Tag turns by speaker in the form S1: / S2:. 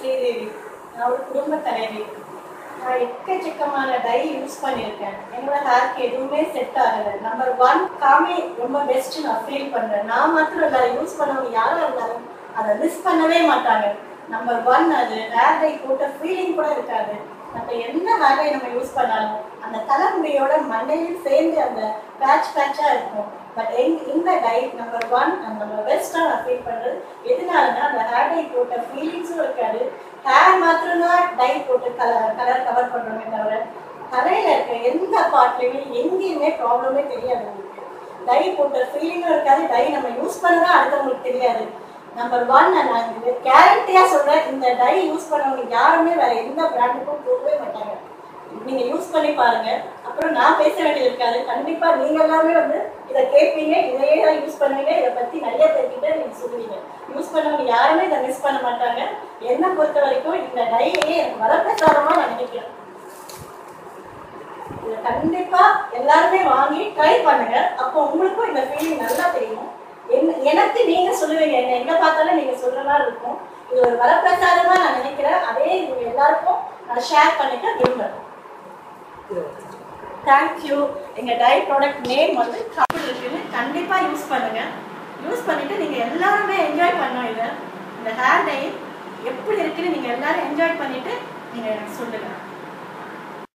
S1: ஸ்ரீதேவி. நான் ஒரு குடும்ப தலைவி. நான் எக்கச்சக்கமான டை யூஸ் பண்ணியிருக்கேன். என்னோட ஹேர்க்கு எதுவுமே செட் ஆகலை. நம்பர் 1 காமி ரொம்ப பெஸ்ட் நான் ஃபீல் பண்ணுறேன். நான் மாத்திரம் இல்லை, யூஸ் பண்ணவங்க யாராக இருந்தாலும் அதை மிஸ் பண்ணவே மாட்டாங்க. நம்பர் 1 அது ஹேர் டை போட்ட ஃபீலிங் கூட இருக்காது. நம்ம என்ன ஹேர் டை நம்ம யூஸ் பண்ணாலும் அந்த தலைமுடியோட மண்டையும் சேர்ந்து அந்த பேட்சாக இருக்கும். பட் இந்த டை நம்பர் 1 நம்ம பெஸ்ட்டாக நான் ஃபீல் பண்ணுறது எதனாலன்னா அந்த ஹேர் டை போட்ட ஃபீலிங்ஸும் இருக்காது. ஹேர் மாத்திரம்தான் டை போட்டு கலர் கவர் பண்ணுறோமே தவிர தலையில் இருக்க எந்த பார்ட்லையுமே எங்கேயுமே ப்ராப்ளமே தெரியாது. உங்களுக்கு டை போட்ட ஃபீலிங்கும் இருக்காது. டை நம்ம யூஸ் பண்ணதான் அடுத்தவங்களுக்கு தெரியாது. நம்பர் 1 நான் கேரண்டியாக சொல்கிறேன், இந்த டை யூஸ் பண்ணவங்க யாருமே வேற எந்த பிராண்டுக்கும் போகவே மாட்டாங்க. நீங்க யூஸ் பண்ணி பாருங்க. அப்புறம் நான் பேச வேண்டியது இருக்காது. கண்டிப்பா நீங்க எல்லாமே இதை கேட்பீங்க, இதையே தான் யூஸ் பண்ணுவீங்க. இதை பத்தி நிறைய பேர்கிட்ட நீங்க சொல்லுவீங்க. யூஸ் பண்ணவங்க யாருமே இதை மிஸ் பண்ண மாட்டாங்க. என்னை பொறுத்த வரைக்கும் இந்த டையே எனக்கு வரப்பிரசாதமா நான் நினைக்கிறேன். இதை கண்டிப்பா எல்லாருமே வாங்கி ட்ரை பண்ணுங்க. அப்போ உங்களுக்கும் இந்த ஃபீலிங் நல்லா தெரியும். எனக்கு நீங்க சொல்லுவீங்க, என்ன எங்க பார்த்தாலும் நீங்க சொல்ற மாதிரி இருக்கும். இது ஒரு வரப்பிரசாதமா நான் நினைக்கிறேன். அதே இது எல்லாருக்கும் நான் ஷேர் பண்ணிக்க விரும்புறேன். தேங்க்யூ. எங்கள் டை ப்ராடக்ட் நேம் கப்பல் இருக்குன்னு கண்டிப்பாக யூஸ் பண்ணுங்கள். யூஸ் பண்ணிவிட்டு நீங்கள் எல்லாருமே என்ஜாய் பண்ணோம். இந்த ஹேர் டை எப்படி இருக்குன்னு நீங்கள் எல்லோரும் என்ஜாய் பண்ணிவிட்டு நீங்கள் எனக்கு சொல்லுங்கள்.